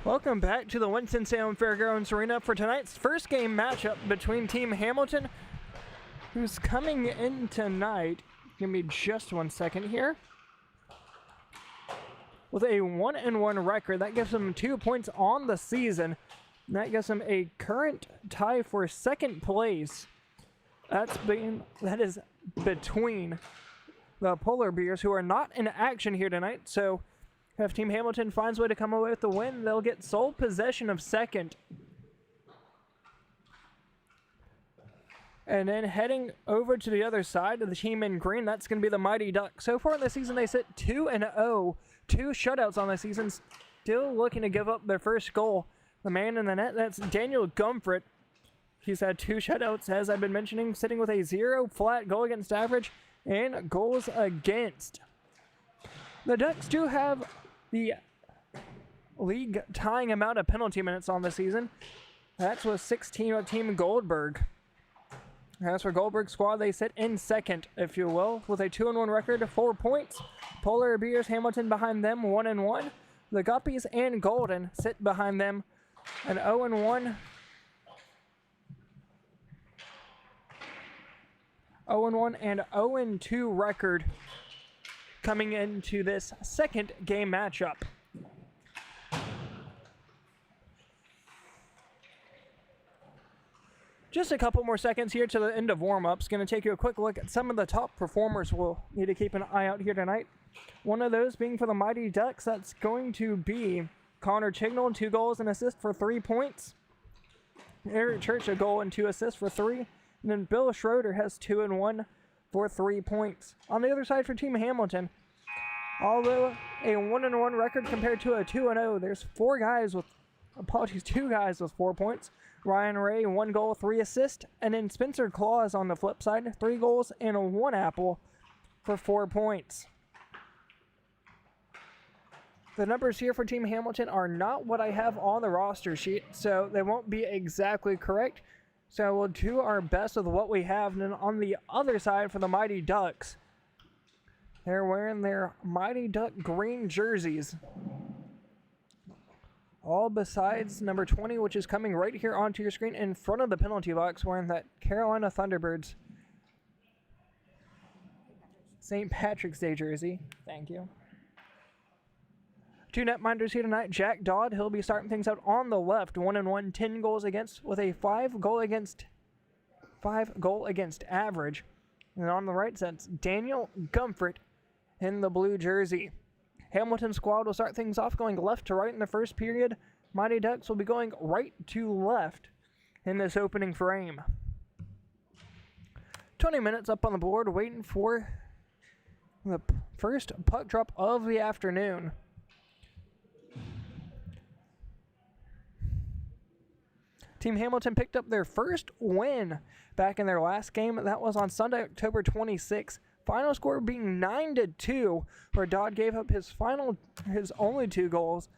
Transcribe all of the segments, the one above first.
Welcome back to the Winston-Salem Fairgrounds Arena for tonight's first game matchup between Team Hamilton, who's coming in tonight. Give me just 1 second here. With a 1-1 record, that gives them 2 points on the season. And that gives them a current tie for second place. That is between the Polar Bears, who are not in action here tonight. So if Team Hamilton finds a way to come away with the win, they'll get sole possession of second. And then heading over to the other side of the team in green, that's going to be the Mighty Ducks. So far in the season, they sit 2-0, 2 shutouts on the season, still looking to give up their first goal. The man in the net, that's Daniel Gumfret. He's had 2 shutouts, as I've been mentioning, sitting with a 0 flat goal against average and goals against. The Ducks do have the league tying amount of penalty minutes on the season. That's with 16 with Team Goldberg. As for Goldberg's squad, they sit in second, if you will, with a 2-1 record, 4 points. Polar Bears, Hamilton behind them, 1-1. The Guppies and Golden sit behind them, an 0-1. 0-1 and 0-2 record coming into this second game matchup. Just a couple more seconds here to the end of warm-ups. Going to take you a quick look at some of the top performers we'll need to keep an eye out here tonight. One of those being for the Mighty Ducks, that's going to be Connor Chignall, 2 goals and assists for 3 points. Eric Church, a goal and 2 assists for 3. And then Bill Schroeder has 2 and 1 for 3 points. On the other side for Team Hamilton, although a 1-1 record compared to a 2-0, there's 2 guys with 4 points. Ryan Ray, 1 goal, 3 assists. And then Spencer Claus on the flip side, 3 goals and 1 apple for 4 points. The numbers here for Team Hamilton are not what I have on the roster sheet, so they won't be exactly correct. So we'll do our best with what we have. And then on the other side for the Mighty Ducks, they're wearing their Mighty Duck green jerseys. All besides number 20, which is coming right here onto your screen in front of the penalty box, wearing that Carolina Thunderbirds St. Patrick's Day jersey. Thank you. 2 netminders here tonight. Jack Dodd, he'll be starting things out on the left. 1-1, 10 goals against, with a 5 goal against average. And on the right side, Daniel Gumfret in the blue jersey. Hamilton squad will start things off going left to right in the first period. Mighty Ducks will be going right to left in this opening frame. 20 minutes up on the board, waiting for the first puck drop of the afternoon. Team Hamilton picked up their first win back in their last game. That was on Sunday, October 26th. Final score being 9-2, where Dodd gave up his only 2 goals,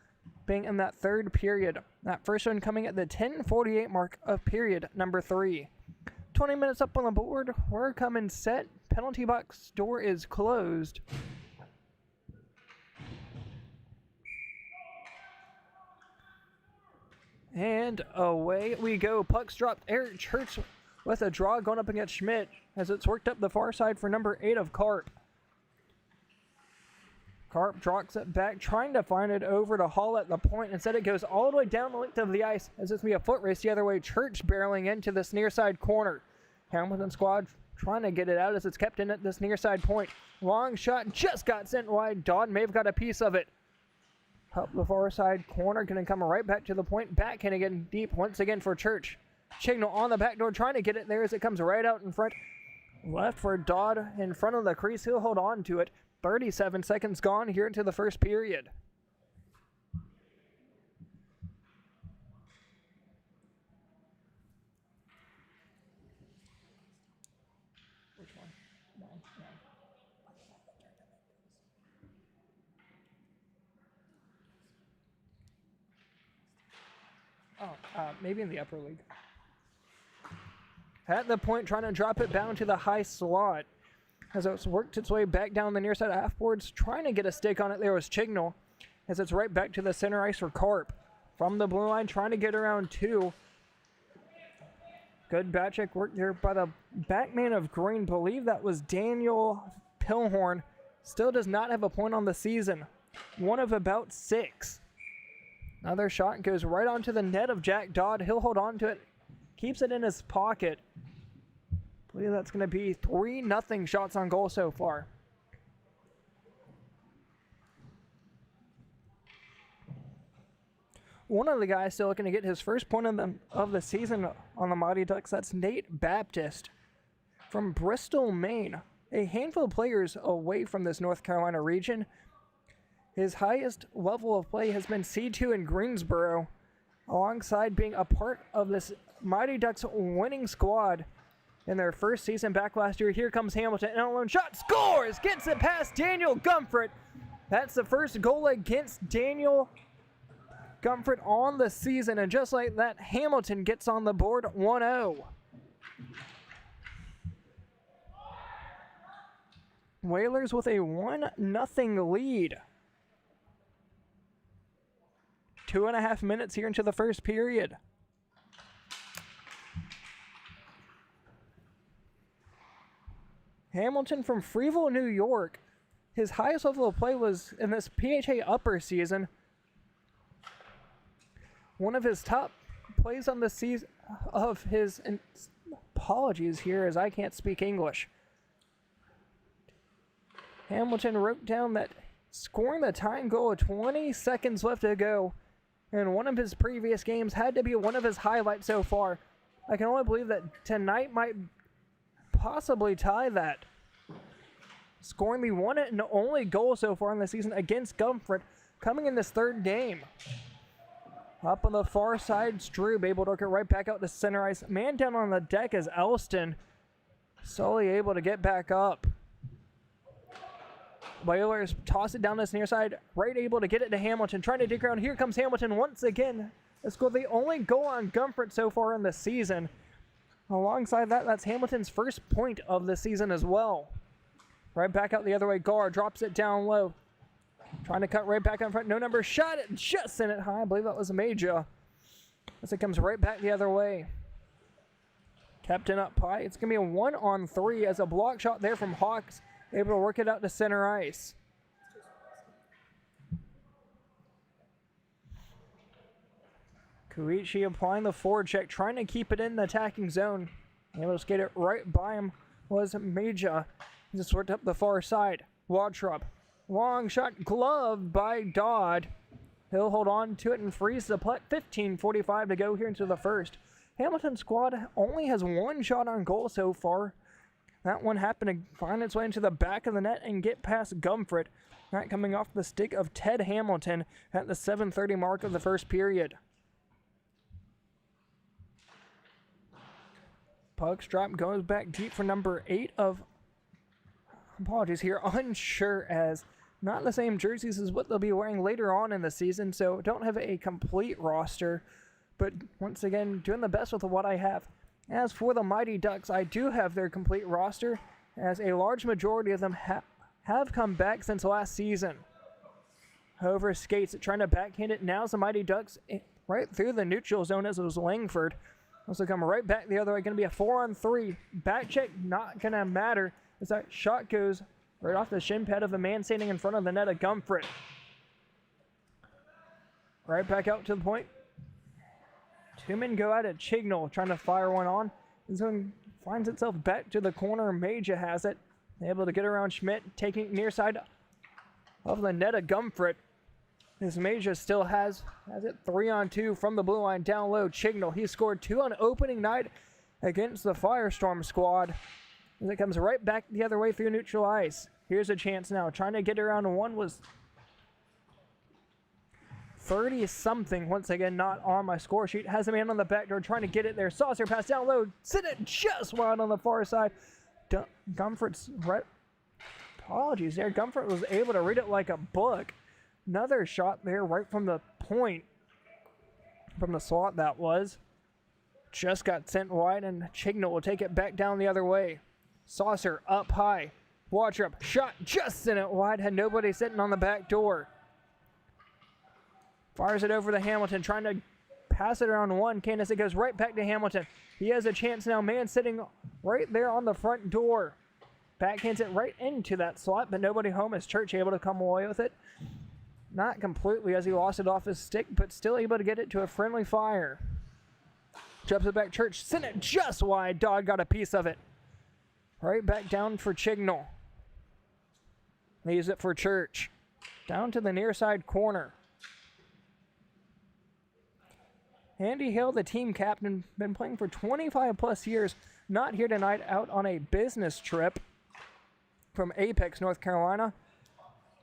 being in that third period. That first one coming at the 10:48 mark of period number 3. 20 minutes up on the board, we're coming set. Penalty box door is closed. And away we go. Puck's dropped. Eric Church with a draw going up against Schmidt as it's worked up the far side for number 8 of Carp. Carp drops it back, trying to find it over to Hall at the point. Instead, it goes all the way down the length of the ice as it's going to be a foot race the other way. Church barreling into this near side corner. Hamilton squad trying to get it out as it's kept in at this near side point. Long shot just got sent wide. Dodd may have got a piece of it. Up the far side corner, going to come right back to the point. Backhand again deep once again for Church. Chignall on the back door trying to get it there as it comes right out in front. Left for Dodd in front of the crease. He'll hold on to it. 37 seconds gone here into the first period. Which one? Maybe in the upper league. At the point, trying to drop it down to the high slot. As it's worked its way back down the near side half boards, trying to get a stick on it there was Chignall. as it's right back to the center ice for Carp. from the blue line, trying to get around two. Good back check work there by the backman of Green. Believe that was Daniel Pilhorn. Still does not have a point on the season. One of about 6. Another shot goes right onto the net of Jack Dodd. He'll hold on to it. Keeps it in his pocket. I believe that's going to be 3-0 shots on goal so far. One of the guys still looking to get his first point of the season on the Mighty Ducks. That's Nate Baptist from Bristol, Maine. A handful of players away from this North Carolina region. His highest level of play has been C2 in Greensboro, alongside being a part of this Mighty Ducks winning squad in their first season back last year. Here comes Hamilton, and a lone shot, scores! Gets it past Daniel Gumford. That's the first goal against Daniel Gumford on the season, and just like that, Hamilton gets on the board 1-0. Whalers with a 1-0 lead. 2.5 minutes here into the first period. Hamilton from Freeville, New York. His highest level of play was in this PHA upper season. One of his top plays on the season of his, apologies here as I can't speak English. Hamilton wrote down that scoring the tying goal with 20 seconds left to go in one of his previous games had to be one of his highlights so far. I can only believe that tonight might possibly tie that. Scoring the one and only goal so far in the season against Gumford, coming in this third game. Up on the far side, Strube able to get right back out to center ice. Man down on the deck is Elston, slowly able to get back up. Whalers toss it down this near side, right able to get it to Hamilton, trying to dig around. Here comes Hamilton once again. They scored the only goal on Gumford so far in the season. Alongside that, that's Hamilton's first point of the season as well. Right back out the other way, Gar drops it down low. Trying to cut right back in front. No number, shot it, just sent it high. I believe that was Major. As it comes right back the other way. Captain up high. It's going to be a 1-on-3 as a block shot there from Hawks. Able to work it out to center ice. Koichi applying the forward check, trying to keep it in the attacking zone. Able to skate it right by him was Major. He just worked up the far side. Wadrup. Long shot gloved by Dodd. He'll hold on to it and freeze the puck. 15:45 to go here into the first. Hamilton's squad only has one shot on goal so far. That one happened to find its way into the back of the net and get past Gumford. That coming off the stick of Ted Hamilton at the 7:30 mark of the first period. Puck's drop goes back deep for number 8 of, apologies here, unsure as not the same jerseys as what they'll be wearing later on in the season, so don't have a complete roster, but once again, doing the best with what I have. As for the Mighty Ducks, I do have their complete roster, as a large majority of them have come back since last season. However, skates it, trying to backhand it. Now's the Mighty Ducks right through the neutral zone as it was Langford. Also come right back the other way. Going to be a 4-on-3. Back check not going to matter as that shot goes right off the shin pad of the man standing in front of the net of Gumford. Right back out to the point. Two men go out at Chignall trying to fire one on. This one finds itself back to the corner. Major has it. Able to get around Schmidt, taking near side of the net of Gumford. This Major still has it 3-on-2 from the blue line down low. Chignall, he scored 2 on opening night against the Firestorm squad. As it comes right back the other way through neutral ice. Here's a chance now. Trying to get around one was 30-something. Once again, not on my score sheet. Has a man on the back door trying to get it there. Saucer pass down low. Sent it just wide on the far side. Gumford's right. Apologies there. Gumford was able to read it like a book. Another shot there right from the point. From the slot that was. Just got sent wide, and Chignall will take it back down the other way. Saucer up high. Wadrup shot just sent it wide. Had nobody sitting on the back door. Fires it over to Hamilton, trying to pass it around one. Candace, it goes right back to Hamilton. He has a chance now. Man sitting right there on the front door. Backhands it right into that slot, but nobody home as Church able to come away with it. Not completely as he lost it off his stick, but still able to get it to a friendly fire. Jumps it back. Church sent it just wide. Dodd got a piece of it. Right back down for Chignall. Leaves it for Church. Down to the near side corner. Andy Hill, the team captain, been playing for 25 plus years, not here tonight, out on a business trip from Apex, North Carolina.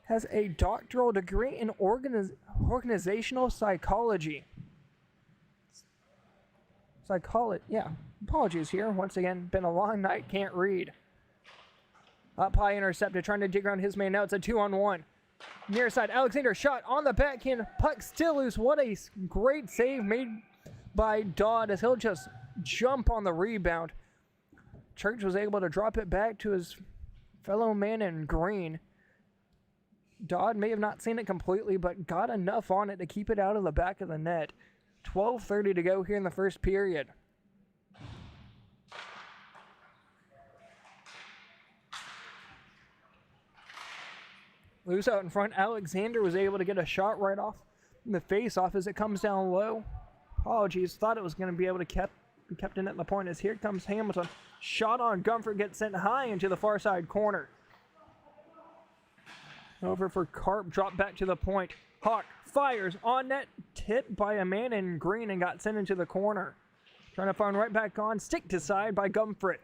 Has a doctoral degree in organizational psychology. Yeah. Apologies here. Once again, been a long night, can't read. Up high intercepted, trying to dig around his man. Now it's a 2-on-1. Near side, Alexander shot on the backhand. Puck still loose. What a great save made by Dodd as he'll just jump on the rebound. Church was able to drop it back to his fellow man in green. Dodd may have not seen it completely, but got enough on it to keep it out of the back of the net. 12:30 to go here in the first period. Loose out in front. Alexander was able to get a shot right off the face-off as it comes down low. Apologies. Thought it was going to be able to be kept in at the point as here comes Hamilton. Shot on Gumford gets sent high into the far side corner. Over for Karp. Drop back to the point. Hawk fires on net. Tipped by a man in green and got sent into the corner. Trying to find right back on. Stick to side by Gumford.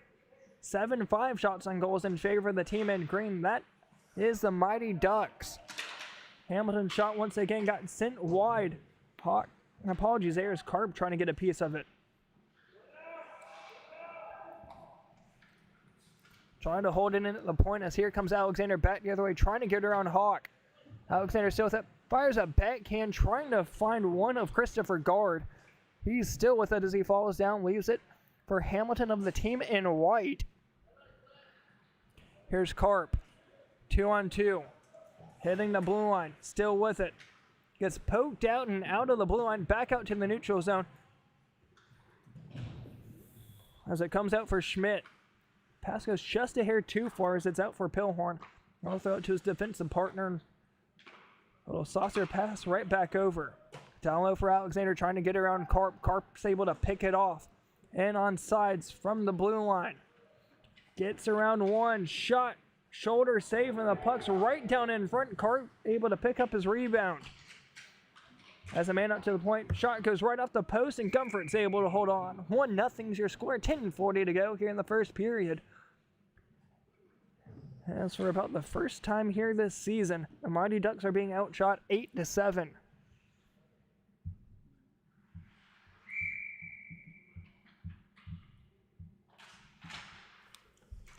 7-5 shots on goals in favor of the team in green. That is the Mighty Ducks. Hamilton shot once again got sent wide. Hawk, apologies, there's Karp trying to get a piece of it. Trying to hold it in at the point as here comes Alexander back the other way, trying to get around Hawk. Alexander still with it, fires a backhand, trying to find one of Christopher Guard. He's still with it as he falls down, leaves it for Hamilton of the team in white. Here's Karp. 2-on-2. Hitting the blue line. Still with it. Gets poked out and out of the blue line. Back out to the neutral zone. As it comes out for Schmidt. Pass goes just a hair too far as it's out for Pilhorn. I'll throw it to his defensive partner. A little saucer pass right back over. Down low for Alexander trying to get around Karp. Karp's able to pick it off. And on sides from the blue line. Gets around one. Shot. Shoulder save and the puck's right down in front. Karp able to pick up his rebound. As a man up to the point, shot goes right off the post and Gumford's able to hold on. 1-0's your score. 10:40 to go here in the first period. As for about the first time here this season, the Mighty Ducks are being outshot 8-7.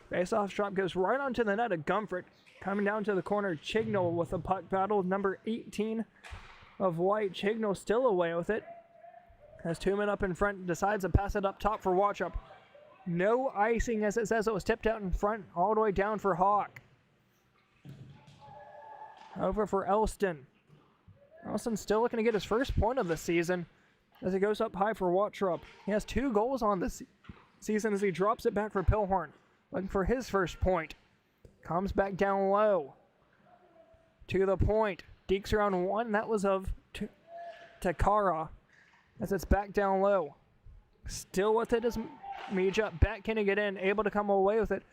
Face-off drop goes right onto the net of Gumford. Coming down to the corner, Chignall with a puck battle. Number 18 of white. Chignall still away with it. Has two men up in front. Decides to pass it up top for Watchup. No icing as it says it was tipped out in front. All the way down for Hawk. Over for Elston. Elston still looking to get his first point of the season as he goes up high for Watchup. He has 2 goals on this season as he drops it back for Pilhorn. Looking for his first point. Comes back down low. To the point. Dekes around one. That was of Takara. As it's back down low. Still with it as Meja. Backhanding it in. Able to come away with it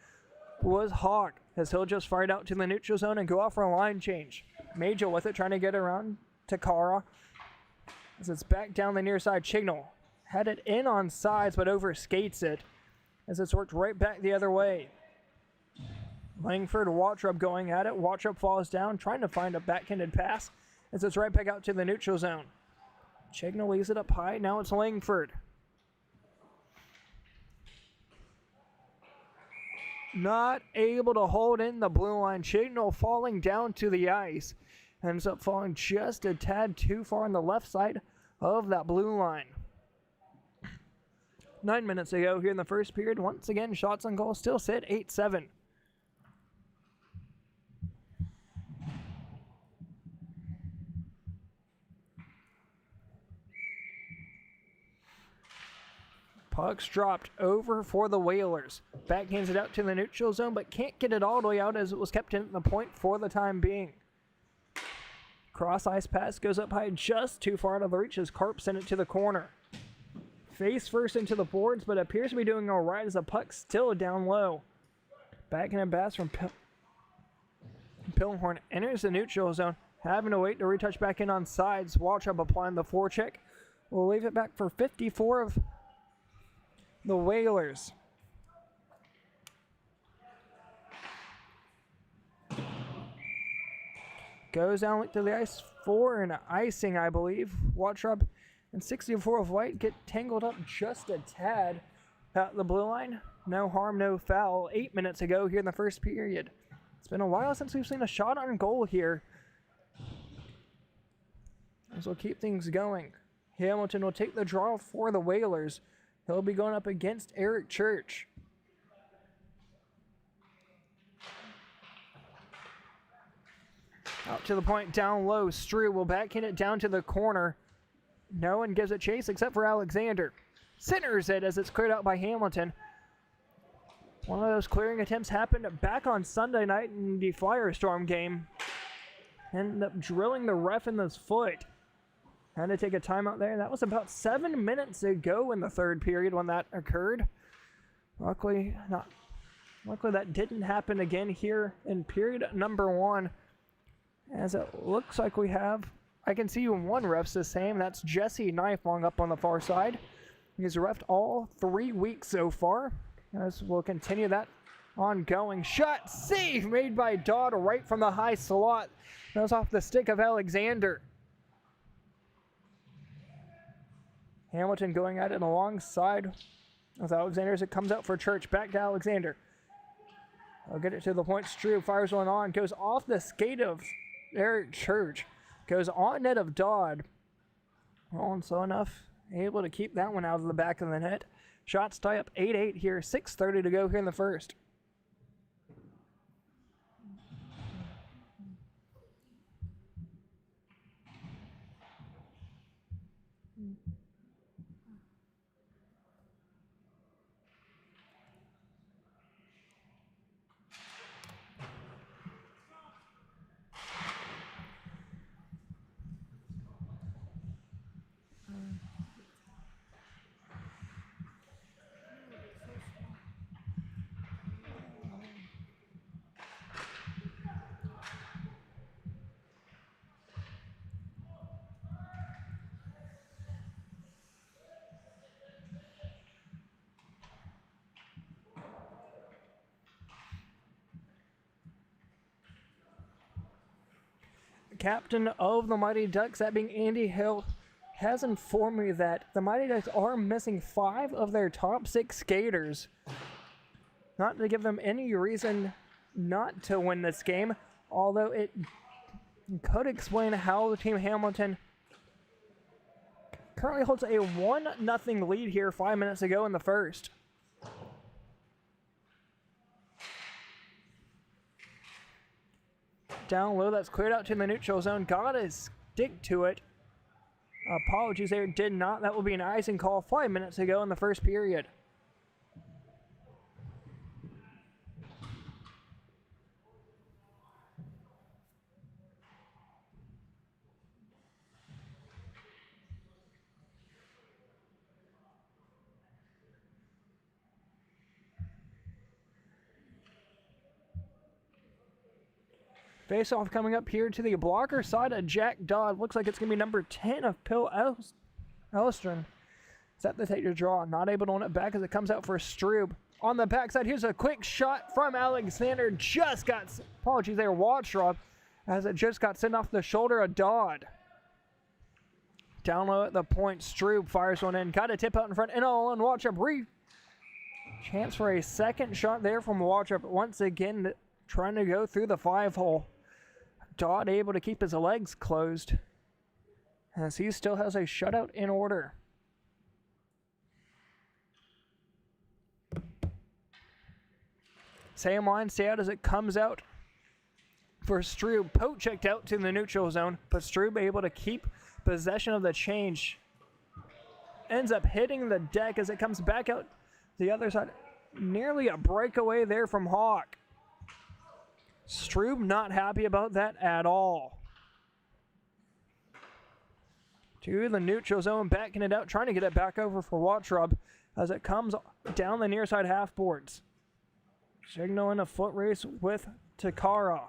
was Hawk. As he'll just fire it out to the neutral zone and go off for a line change. Meja with it. Trying to get around Takara. As it's back down the near side. Chignall. Had it in on sides but overskates it. As it's worked right back the other way. Langford, Watrup going at it. Watrup falls down, trying to find a backhanded pass. As it's right back out to the neutral zone. Chignall leaves it up high. Now it's Langford. Not able to hold in the blue line. Chignall falling down to the ice. Ends up falling just a tad too far on the left side of that blue line. 9 minutes ago here in the first period. Once again, shots on goal still sit 8-7. Puck's dropped over for the Whalers. Backhands it out to the neutral zone, but can't get it all the way out as it was kept in at the point for the time being. Cross ice pass goes up high, just too far out of the reach as Carp sent it to the corner. Face first into the boards, but appears to be doing all right as the puck's still down low. Backhand pass from Pillenhorn enters the neutral zone, having to wait to retouch back in on sides. Waltrip applying the forecheck. We'll leave it back for 54 of the Whalers. Goes down to the ice for an icing, I believe. Waltrip and 64 of White get tangled up just a tad at the blue line. No harm, no foul. 8 minutes ago here in the first period. It's been a while since we've seen a shot on goal here. As we'll keep things going. Hamilton will take the draw for the Whalers. He'll be going up against Eric Church. Out to the point, down low. Strew will backhand it down to the corner. No one gives it chase except for Alexander. Centers it as it's cleared out by Hamilton. One of those clearing attempts happened back on Sunday night in the Firestorm game. Ended up drilling the ref in the foot. Had to take a timeout there. That was about 7 minutes ago in the third period when that occurred. Luckily that didn't happen again here in period number 1. As it looks like I can see one ref's the same. That's Jesse Kniflong up on the far side. He's refed all 3 weeks so far. As we'll continue that ongoing. Shot save made by Dodd right from the high slot. That was off the stick of Alexander. Hamilton going at it alongside with Alexander as it comes out for Church. Back to Alexander. I'll get it to the point. Strew fires one on. Goes off the skate of Eric Church. Goes on net of Dodd. Rolling slow enough. Able to keep that one out of the back of the net. Shots tie up 8-8 here. 6:30 to go here in the first. Captain of the Mighty Ducks, that being Andy Hill, has informed me that the Mighty Ducks are missing 5 of their top 6 skaters. Not to give them any reason not to win this game, although it could explain how the team Hamilton currently holds a 1-0 lead here 5 minutes ago in the first. Down low, that's cleared out to the neutral zone. Got to stick to it. Apologies there, did not. That will be an icing call 5 minutes ago in the first period. Face-off coming up here to the blocker side of Jack Dodd. Looks like it's going to be number 10 of Pill Elstrom. Set the take to draw. Not able to own it back as it comes out for Strube. On the backside, here's a quick shot from Alexander. Just got, apologies there, Waltrip, as it just got sent off the shoulder of Dodd. Down low at the point, Strube fires one in. Got a tip out in front, and all on Waltrip. Chance for a second shot there from Waltrip. Once again, trying to go through the 5-hole. Dodd able to keep his legs closed as he still has a shutout in order. Same line, stay out as it comes out for Strube. Pote checked out to the neutral zone, but Strube able to keep possession of the change. ends up hitting the deck as it comes back out the other side. Nearly a breakaway there from Hawk. Strube not happy about that at all. To the neutral zone, backing it out, trying to get it back over for Watrub as it comes down the near side half boards. Signal in a foot race with Takara.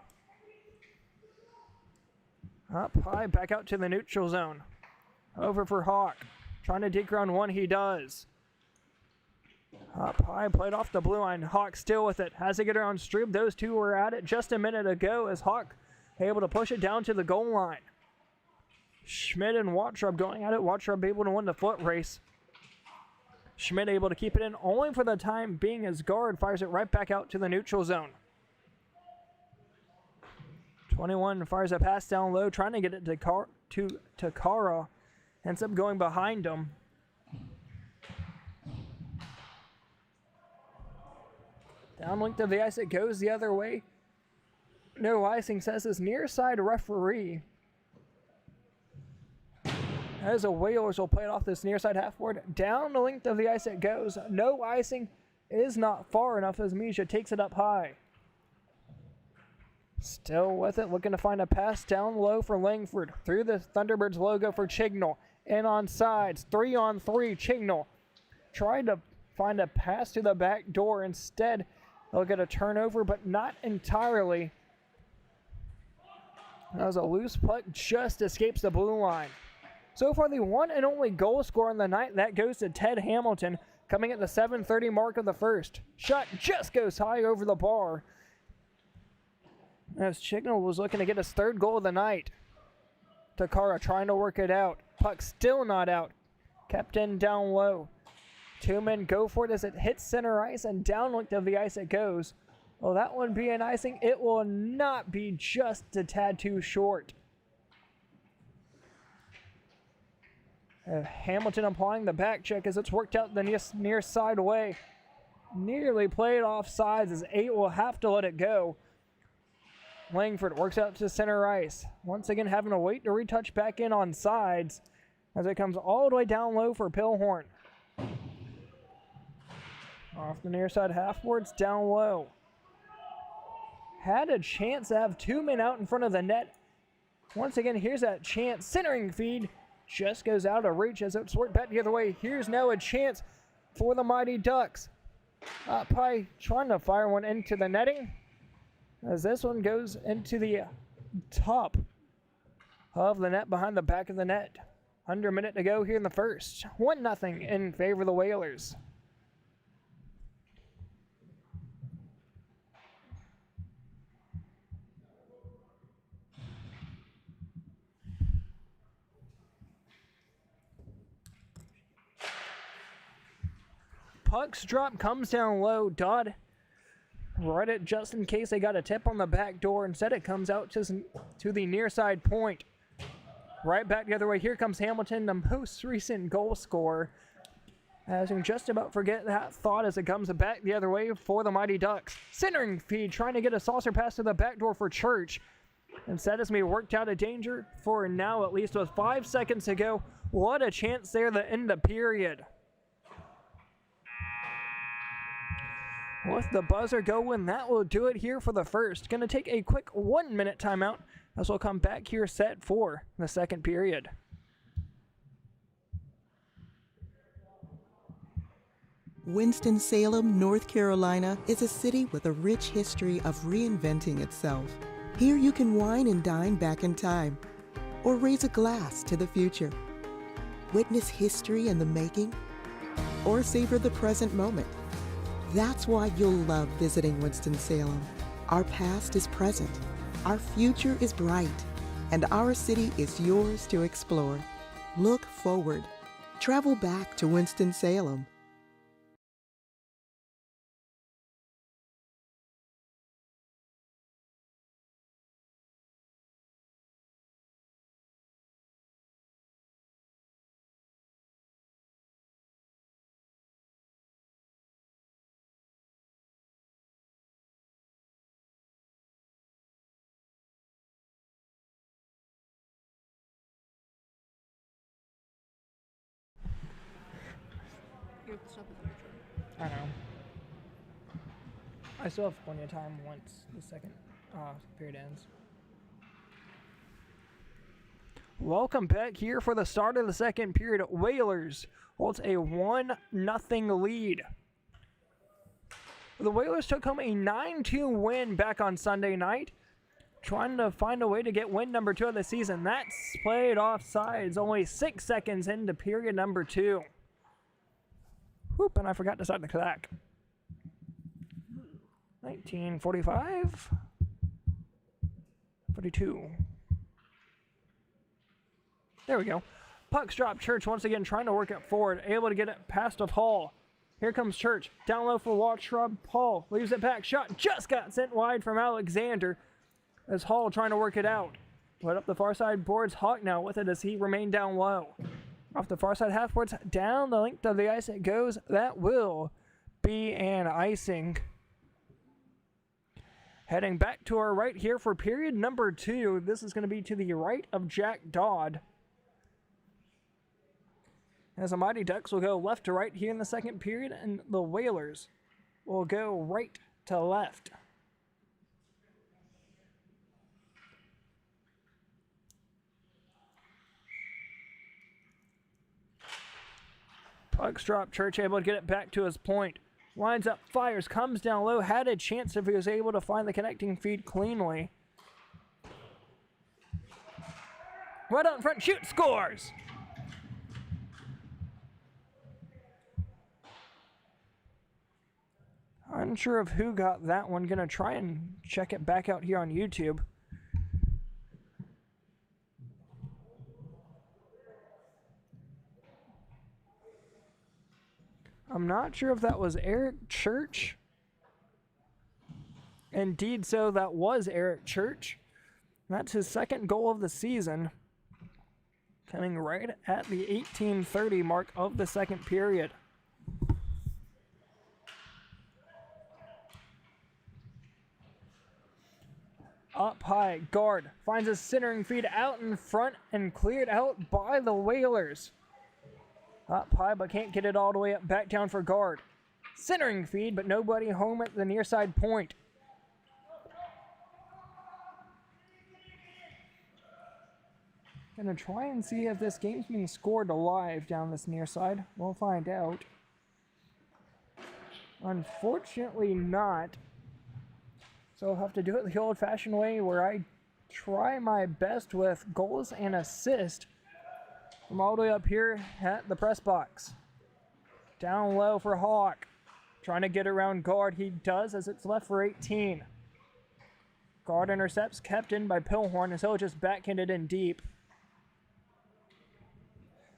Up high, back out to the neutral zone. Over for Hawk. Trying to dig around one, he does. Up high, played off the blue line. Hawk still with it. Has to get around Strube. Those two were at it just a minute ago as Hawk able to push it down to the goal line. Schmidt and Watrub going at it. Watrub able to win the foot race. Schmidt able to keep it in only for the time being as guard fires it right back out to the neutral zone. 21 fires a pass down low, trying to get it to Takara. Ends up going behind him. Down length of the ice, it goes the other way. No icing, says this near side referee. As the Whalers will play it off this near side half board. Down the length of the ice it goes. No icing is not far enough as Misha takes it up high. Still with it, looking to find a pass down low for Langford. Through the Thunderbirds logo for Chignall. In on sides, 3-on-3, Chignall. Tried to find a pass to the back door. Instead, they'll get a turnover, but not entirely. As a loose puck just escapes the blue line. So far, the one and only goal scorer on the night, that goes to Ted Hamilton, coming at the 7:30 mark of the first. Shot just goes high over the bar. As Chignall was looking to get his third goal of the night. Takara trying to work it out. Puck still not out. Kept in down low. Two men go for it as it hits center ice and down length of the ice it goes. Will that one be an icing? It will not be, just a tad too short. Hamilton applying the back check as it's worked out the near side way. Nearly played off sides as 8 will have to let it go. Langford works out to center ice. Once again having to wait to retouch back in on sides as it comes all the way down low for Pilhorn. Off the near side half boards, down low. Had a chance to have 2 men out in front of the net. Once again, here's that chance. Centering feed just goes out of reach as it's worked back the other way. Here's now a chance for the Mighty Ducks. Up high, trying to fire one into the netting. As this one goes into the top of the net behind the back of the net. Under a minute to go here in the first. 1-0 in favor of the Whalers. Puck's drop comes down low. Dodd right at just in case they got a tip on the back door. Instead it comes out to the near side point. Right back the other way. Here comes Hamilton, the most recent goal scorer. As you can just about forget that thought as it comes back the other way for the Mighty Ducks. Centering feed, trying to get a saucer pass to the back door for Church. Instead it's going to be worked out of danger for now, at least with 5 seconds to go. What a chance there to end the period. With the buzzer going, that will do it here for the first. Going to take a quick 1-minute timeout as we'll come back here set for the second period. Winston-Salem, North Carolina is a city with a rich history of reinventing itself. Here you can wine and dine back in time, or raise a glass to the future. Witness history in the making, or savor the present moment. That's why you'll love visiting Winston-Salem. Our past is present, our future is bright, and our city is yours to explore. Look forward. Travel back to Winston-Salem. I still have plenty of time once the second period ends. Welcome back here for the start of the second period. Whalers holds a 1-0 lead. The Whalers took home a 9-2 win back on Sunday night, trying to find a way to get win number 2 of the season. That's played offsides only 6 seconds into period number 2. Whoop, and I forgot to start the clock. 19:45. 42. There we go. Puck's dropped. Church once again trying to work it forward, able to get it past of Hall. Here comes Church. Down low for Waltrub. Hall leaves it back. Shot just got sent wide from Alexander as Hall trying to work it out. Put up the far side boards. Hawk now with it as he remained down low. Off the far side half boards. Down the length of the ice it goes. That will be an icing. Heading back to our right here for period number 2. This is going to be to the right of Jack Dodd. As the Mighty Ducks will go left to right here in the second period, and the Whalers will go right to left. Puck's drop. Church able to get it back to his point. Lines up, fires, comes down low. Had a chance if he was able to find the connecting feed cleanly. Right out in front, shoot, scores! Unsure of who got that one. Gonna try and check it back out here on YouTube. I'm not sure if that was Eric Church. Indeed, so that was Eric Church. That's his second goal of the season. Coming right at the 18:30 mark of the second period. Up high, Guard finds a centering feed out in front and cleared out by the Whalers. Up high, but can't get it all the way up back down for Guard. Centering feed, but nobody home at the near side point. Gonna try and see if this game's being scored live down this near side. We'll find out. Unfortunately not. So I'll have to do it the old-fashioned way where I try my best with goals and assists from all the way up here at the press box. Down low for Hawk. Trying to get around Guard. He does as it's left for 18. Guard intercepts, kept in by Pillhorn, and so just backhanded in deep.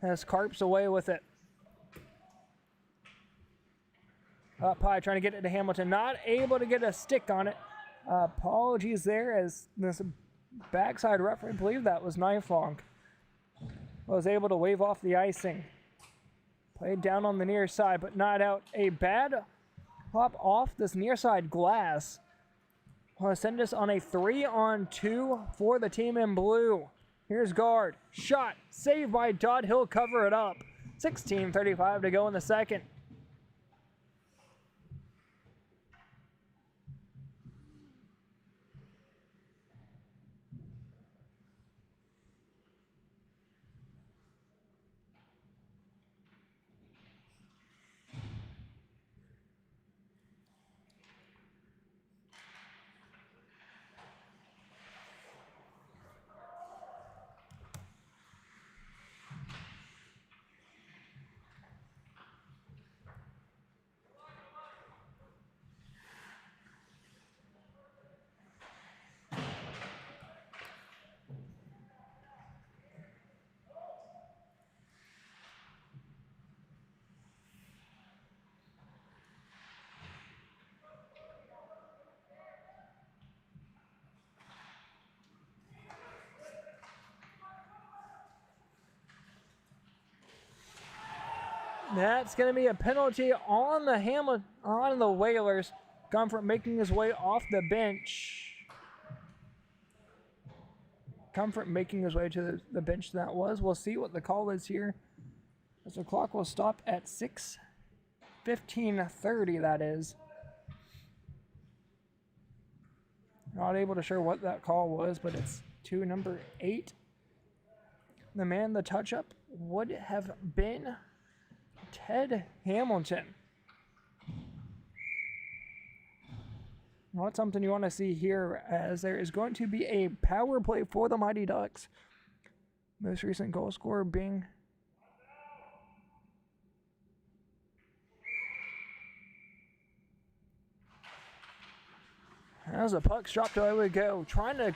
As Carp's away with it. Up high, trying to get it to Hamilton. Not able to get a stick on it. Apologies there as this backside referee, I believe that was Knifong, was able to wave off the icing. Played down on the near side, but not out. A bad hop off this near side glass. Want to send us on a 3-on-2 for the team in blue. Here's Guard. Shot. Saved by Dodd. He'll cover it up. 16:35 to go in the second. That's going to be a penalty on the Whalers. Comfort making his way off the bench. Comfort making his way to the bench that was. We'll see what the call is here. As the clock will stop at 6:15:30, that is. Not able to share what that call was, but it's to number 8. The man, the touch-up would have been Ted Hamilton. Not something you want to see here, as there is going to be a power play for the Mighty Ducks. Most recent goal scorer being as the puck's dropped, away we go. Trying to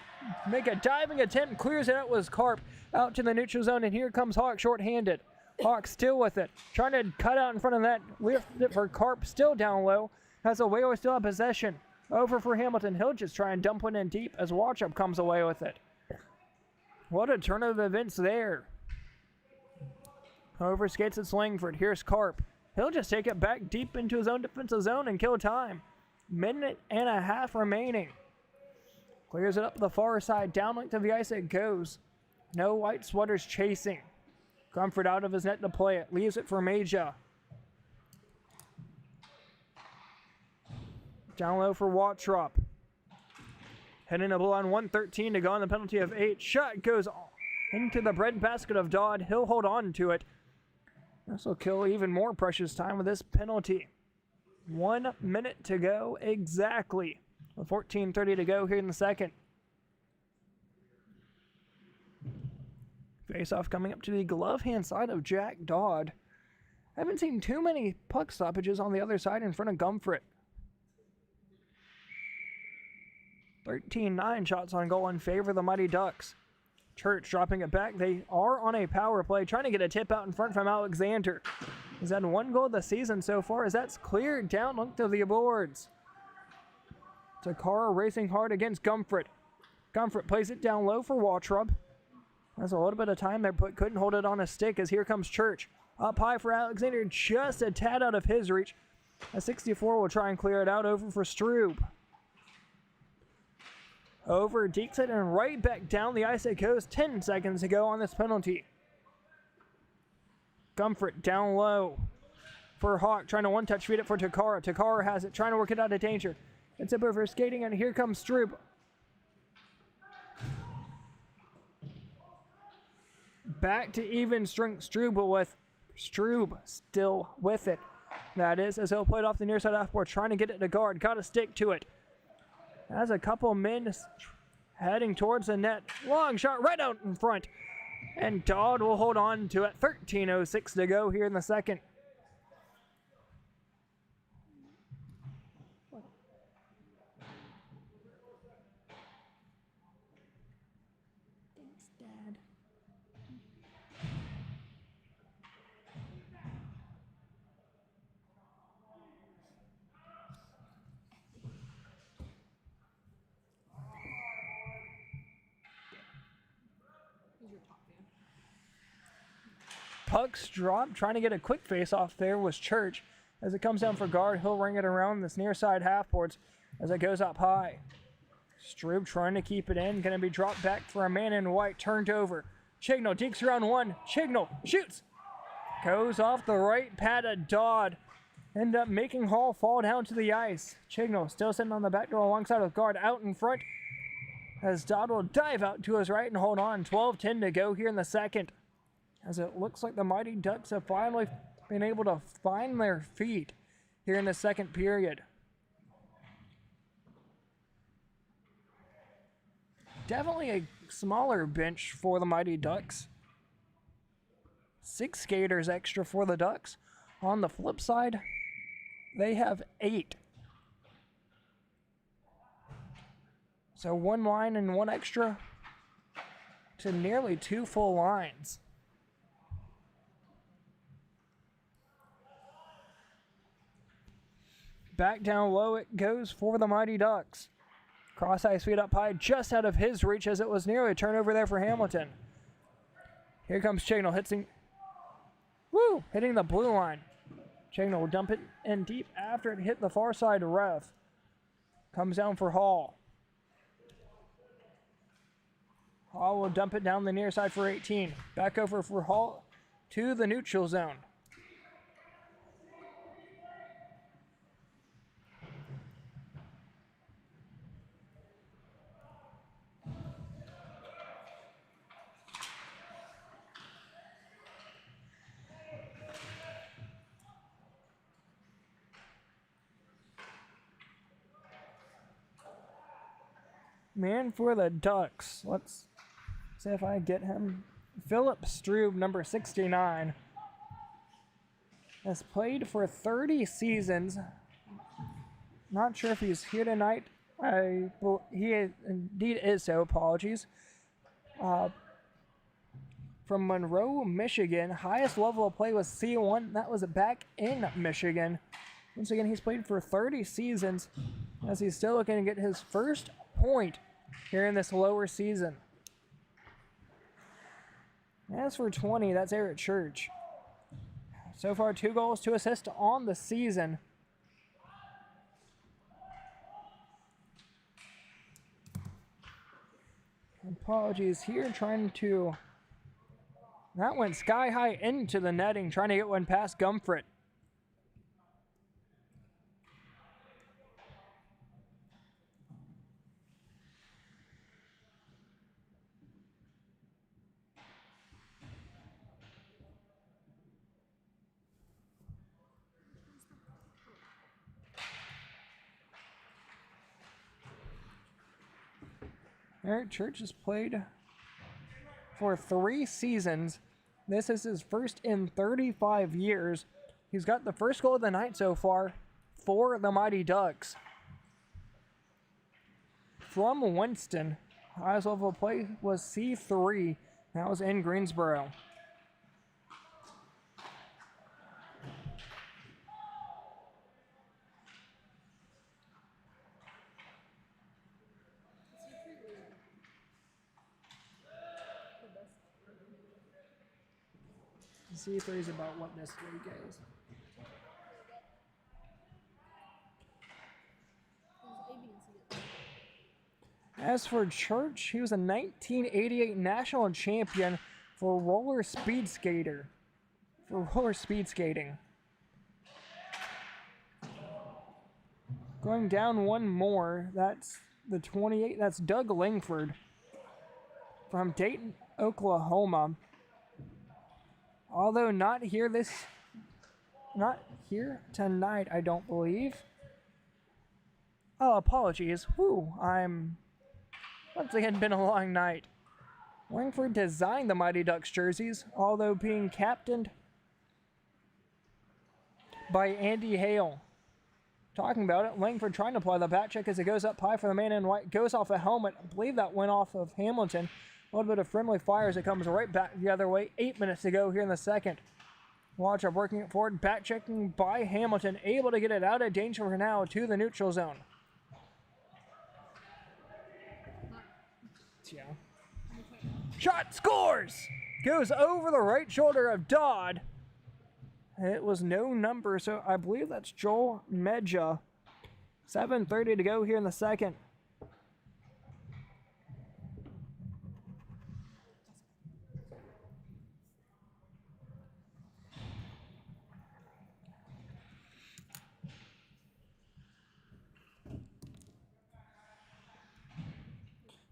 make a diving attempt, clears it out, was Carp out to the neutral zone, and here comes Hawk short-handed. Hawk still with it, trying to cut out in front of that, lift it for Carp, still down low. Has a whaler still have possession. Over for Hamilton. He'll just try and dump one in deep as Watchup comes away with it. What a turn of events there. Over skates at Slingford. Here's Carp. He'll just take it back deep into his own defensive zone and kill time. Minute and a half remaining. Clears it up the far side. Down length of the ice it goes. No white sweaters chasing. Comfort out of his net to play it. Leaves it for Maja. Down low for Wattrop. Heading a blue on 1:13 to go on the penalty of 8. Shot goes into the breadbasket of Dodd. He'll hold on to it. This will kill even more precious time with this penalty. 1 minute to go exactly. With 14:30 to go here in the second. Face-off coming up to the glove hand side of Jack Dodd. I haven't seen too many puck stoppages on the other side in front of Gumfret. 13-9 shots on goal in favor of the Mighty Ducks. Church dropping it back. They are on a power play, trying to get a tip out in front from Alexander. He's had 1 goal this season so far, as that's cleared down length of the boards. Takara racing hard against Gumfret. Gumfret plays it down low for Waltrub. Has a little bit of time there, but couldn't hold it on a stick, as here comes Church. Up high for Alexander, just a tad out of his reach. A 64 will try and clear it out. Over for Strube. Over, dekes it, and right back down the ice it goes. 10 seconds to go on this penalty. Gumfret down low for Hawk, trying to one-touch feed it for Takara. Takara has it, trying to work it out of danger. It's up over skating, and here comes Strube. Back to even strength. Strube still with it. That is, as he'll play it off the near side half board, trying to get it to guard. Got to stick to it. As a couple men heading towards the net. Long shot right out in front. And Dodd will hold on to it. 13:06 to go here in the second. Thanks, Dad. Who's your top fan? Pucks drop, trying to get a quick face off there was Church. As it comes down for guard, he'll ring it around this near side half boards as it goes up high. Strube trying to keep it in, going to be dropped back for a man in white, turned over. Chignall dekes around 1. Chignall shoots. Goes off the right pad of Dodd. End up making Hall fall down to the ice. Chignall still sitting on the back door alongside with guard out in front. As Dodd will dive out to his right and hold on. 12:10 to go here in the second. As it looks like the Mighty Ducks have finally been able to find their feet here in the second period. Definitely a smaller bench for the Mighty Ducks. 6 skaters extra for the Ducks. On the flip side, they have 8. So 1 line and 1 extra to nearly 2 full lines. Back down low it goes for the Mighty Ducks. Cross ice feed up high, just out of his reach, as it was nearly a turnover there for Hamilton. Here comes Chignall hitting the blue line. Chignall will dump it in deep after it hit the far side ref. Comes down for Hall. Hall will dump it down the near side for 18. Back over for Hall to the neutral zone. Man for the Ducks. Let's see if I get him. Philip Strube, number 69. Has played for 30 seasons. Not sure if he's here tonight. Indeed is so. Apologies. From Monroe, Michigan. Highest level of play was C1. That was back in Michigan. Once again, he's played for 30 seasons as he's still looking to get his first point here in this lower season. As for 20, that's Eric Church. So far, 2 goals, 2 assists on the season. Apologies here, trying to... That went sky high into the netting, trying to get one past Gumfret. Eric Church has played for 3 seasons. This is his first in 35 years. He's got the first goal of the night so far for the Mighty Ducks. From Winston, highest level of play was C3. That was in Greensboro. C3 is about what this league is. As for Church, he was a 1988 national champion for roller speed skating. Going down one more, that's the 28, that's Doug Langford from Dayton, Oklahoma. Although not here tonight, I don't believe. Oh, apologies. Once again, been a long night. Langford designed the Mighty Ducks jerseys, although being captained by Andy Hale. Talking about it, Langford trying to apply the back check as it goes up high for the man in white. Goes off a helmet. I believe that went off of Hamilton. A little bit of friendly fire as it comes right back the other way. 8 minutes to go here in the second. Watch up working it forward. Back checking by Hamilton. Able to get it out of danger for now to the neutral zone. Yeah. Shot scores! Goes over the right shoulder of Dodd. It was no number, so I believe that's Joel Medja. 7:30 to go here in the second.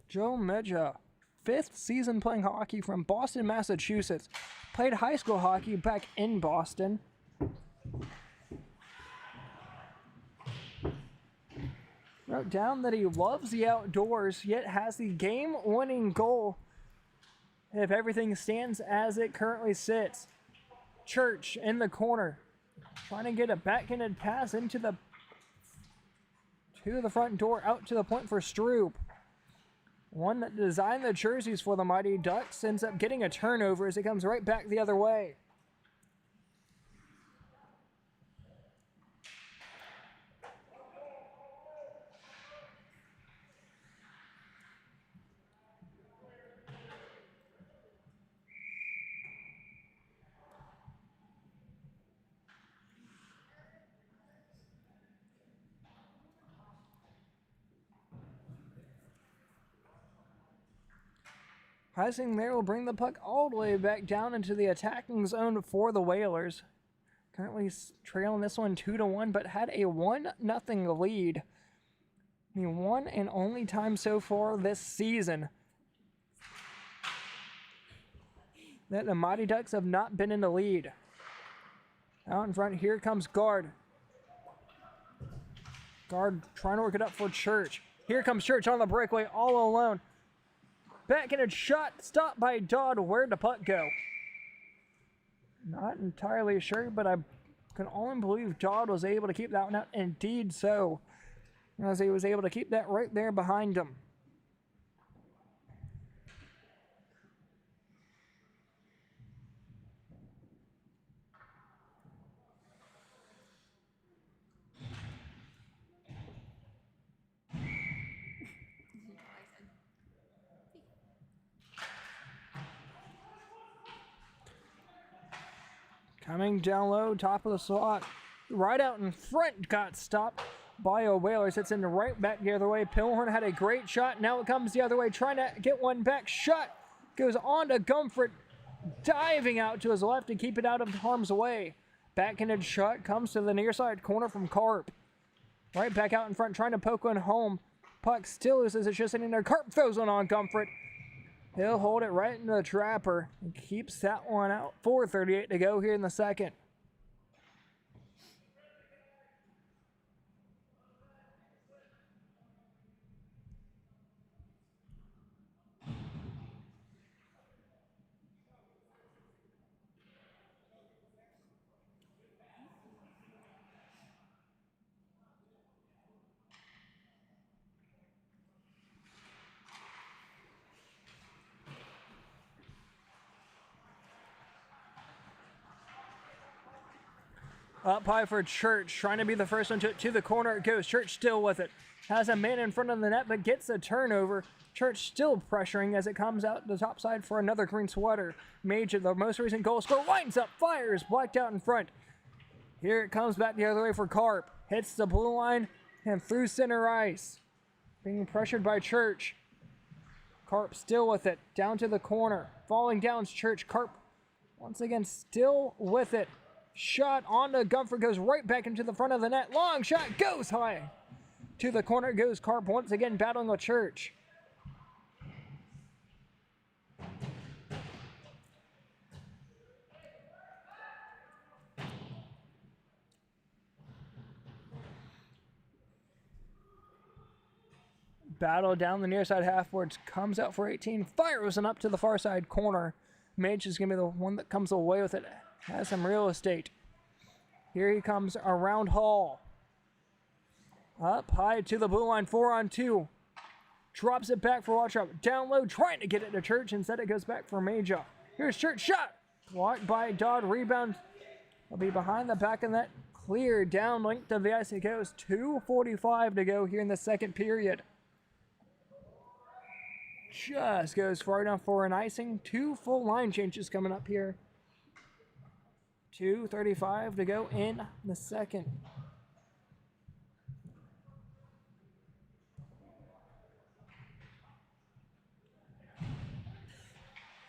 Joe Medja, 5th season playing hockey from Boston, Massachusetts. Played high school hockey back in Boston. Wrote down that he loves the outdoors, yet has the game-winning goal if everything stands as it currently sits. Church in the corner, trying to get a backhanded pass into the front door, out to the point for Stroop. One that designed the jerseys for the Mighty Ducks ends up getting a turnover as it comes right back the other way. Passing there will bring the puck all the way back down into the attacking zone for the Whalers. Currently trailing this one 2-1, but had a 1-0 lead. The one and only time so far this season that the Mighty Ducks have not been in the lead. Out in front, here comes Guard. Guard trying to work it up for Church. Here comes Church on the breakaway all alone. Backhanded shot, stopped by Dodd. Where'd the puck go? Not entirely sure, but I can only believe Dodd was able to keep that one out. Indeed so, as he was able to keep that right there behind him. Coming down low, top of the slot, right out in front, got stopped by a Whalers. It's in the right back the other way. Pilhorn had a great shot. Now it comes the other way, trying to get one back. Shot goes on to Gumford, diving out to his left to keep it out of harm's way. Backhanded shot comes to the near side corner from Carp. Right back out in front, trying to poke one home. Puck still loses. It's just sitting there. Carp throws one on Gumford. He'll hold it right into the trapper and keeps that one out. 4:38 to go here in the second. Up high for Church, trying to be the first one to the corner it goes. Church still with it. Has a man in front of the net, but gets a turnover. Church still pressuring as it comes out the top side for another green sweater. Major, the most recent goal scorer, winds up, fires, blacked out in front. Here it comes back the other way for Carp. Hits the blue line and through center ice. Being pressured by Church. Carp still with it, down to the corner. Falling down Church. Carp once again still with it. Shot on to Gumford, goes right back into the front of the net. Long shot goes high. To the corner goes Carp, once again battling with Church. Battle down the near side halfboards, comes out for 18, fires and up to the far side corner. Mage is going to be the one that comes away with it. Has some real estate. Here he comes around Hall. Up high to the blue line, 4-on-2. Drops it back for Waltrop. Down low, trying to get it to Church. Instead it goes back for Major. Here's Church, shot! Blocked by Dodd, rebound. Will be behind the back of that. Clear down length of the ice. It goes 2:45 to go here in the second period. Just goes far enough for an icing. 2 full line changes coming up here. 2:35 to go in the second.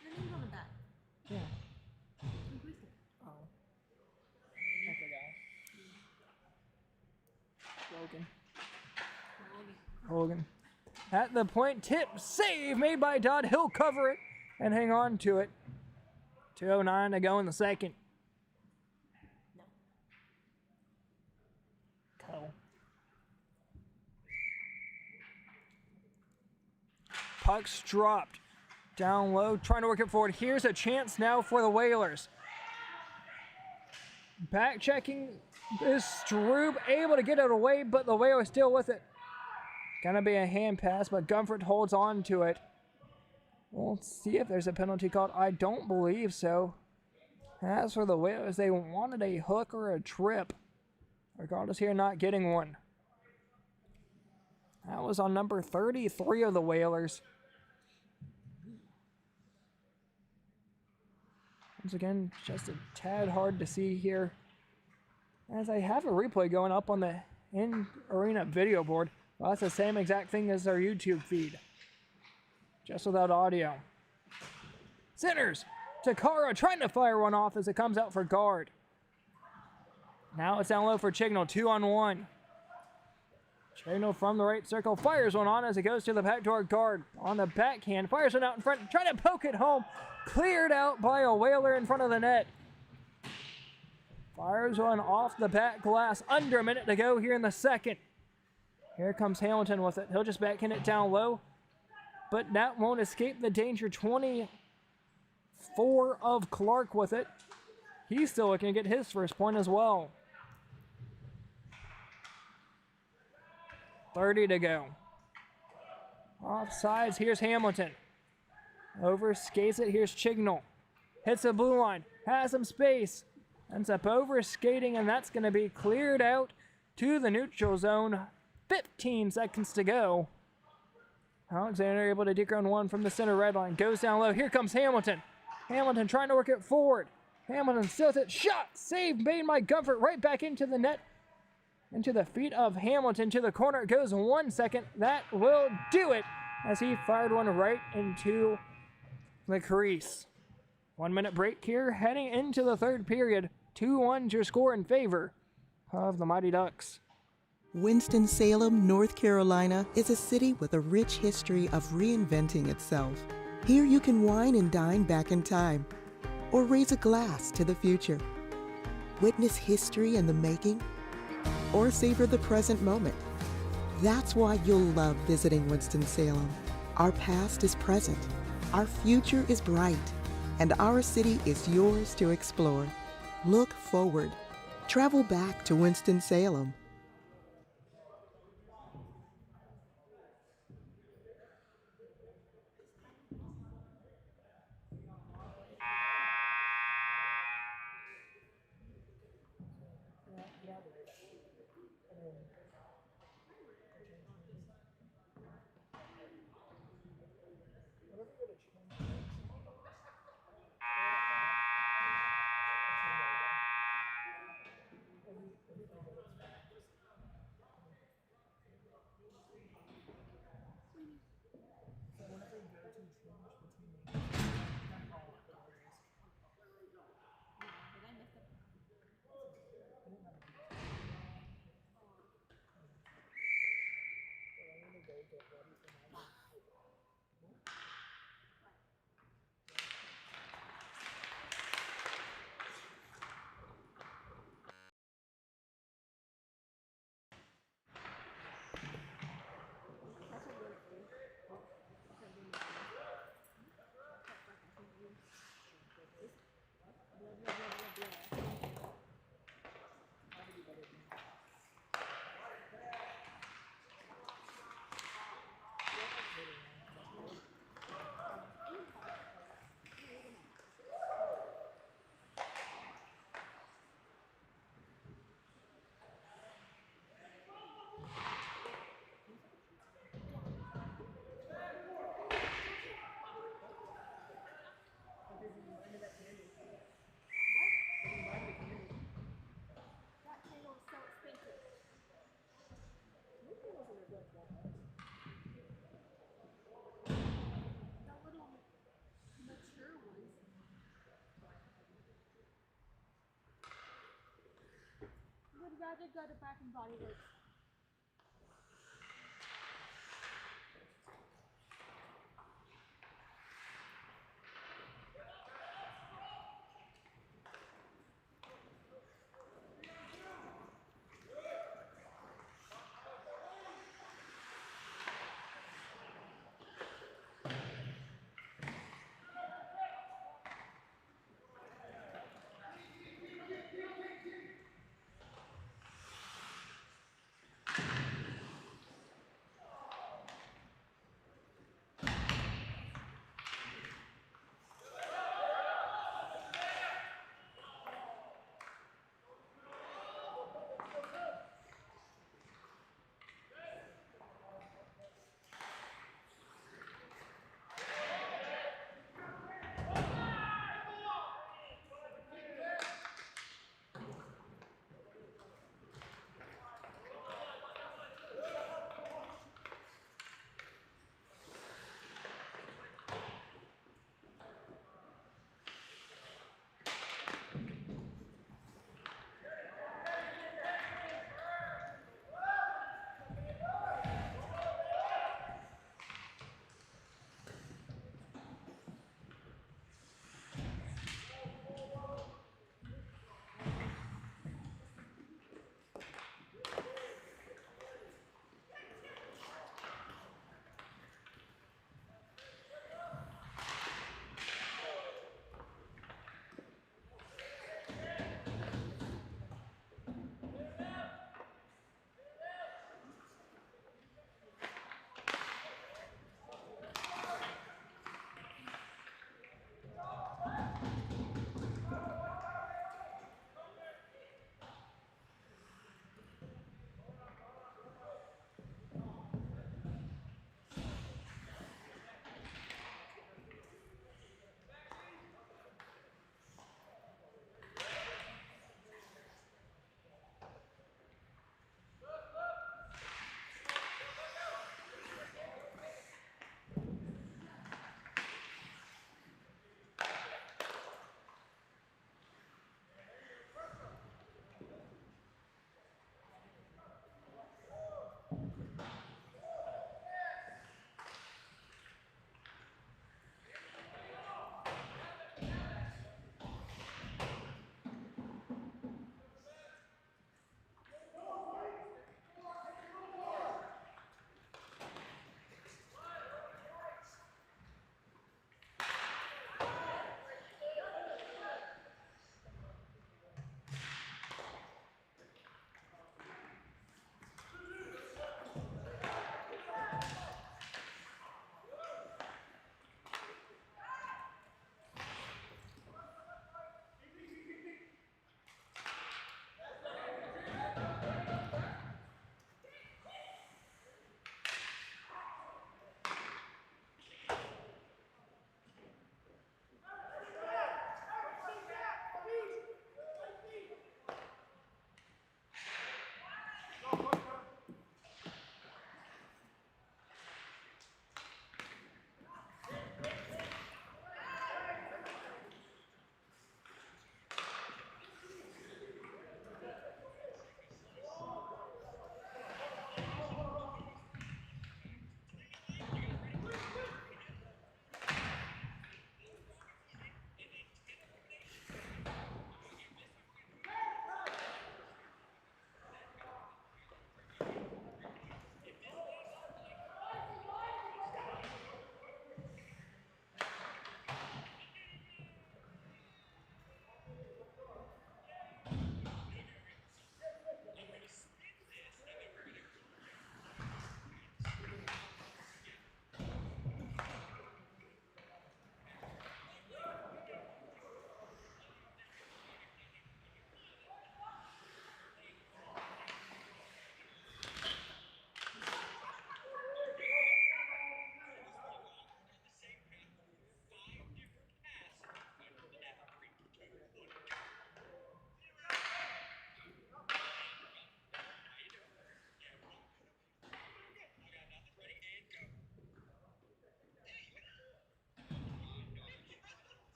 Your name's on the back. Yeah. Who's it? Oh. I forgot. Logan. Hogan. At the point, tip, save made by Dodd. He'll cover it and hang on to it. 2:09 to go in the second. Puck's dropped. Down low, trying to work it forward. Here's a chance now for the Whalers. Back checking is Strube, able to get it away, but the Whalers still with it. Gonna be a hand pass, but Gumford holds on to it. We'll see if there's a penalty called. I don't believe so. As for the Whalers, they wanted a hook or a trip. Regardless here, not getting one. That was on number 33 of the Whalers. Once again, just a tad hard to see here. As I have a replay going up on the in-arena video board. Well, that's the same exact thing as our YouTube feed. Just without audio. Centers! Takara trying to fire one off as it comes out for guard. Now it's down low for Chignall, 2-on-1. Chignall from the right circle fires one on as it goes to the backdoor guard. On the backhand, fires one out in front, trying to poke it home. Cleared out by a Whaler in front of the net. Fires one off the back glass. Under a minute to go here in the second. Here comes Hamilton with it. He'll just backhand it down low, but that won't escape the danger. 24 of Clark with it. He's still looking to get his first point as well. 30 to go. Offsides, here's Hamilton. Over skates it, here's Chignall. Hits the blue line, has some space. Ends up over skating, and that's going to be cleared out to the neutral zone. 15 seconds to go. Alexander able to dig on one from the center red line. Goes down low. Here comes Hamilton. Hamilton trying to work it forward. Hamilton steals it. Shot! Save made by Comfort. Right back into the net. Into the feet of Hamilton. To the corner. It goes 1 second. That will do it as he fired one right into the crease. 1 minute break here. Heading into the third period. 2-1 your score in favor of the Mighty Ducks. Winston-Salem, North Carolina is a city with a rich history of reinventing itself. Here you can wine and dine back in time, or raise a glass to the future. Witness history in the making, or savor the present moment. That's why you'll love visiting Winston-Salem. Our past is present, our future is bright, and our city is yours to explore. Look forward. Travel back to Winston-Salem. Would rather go to Bath and Body Works.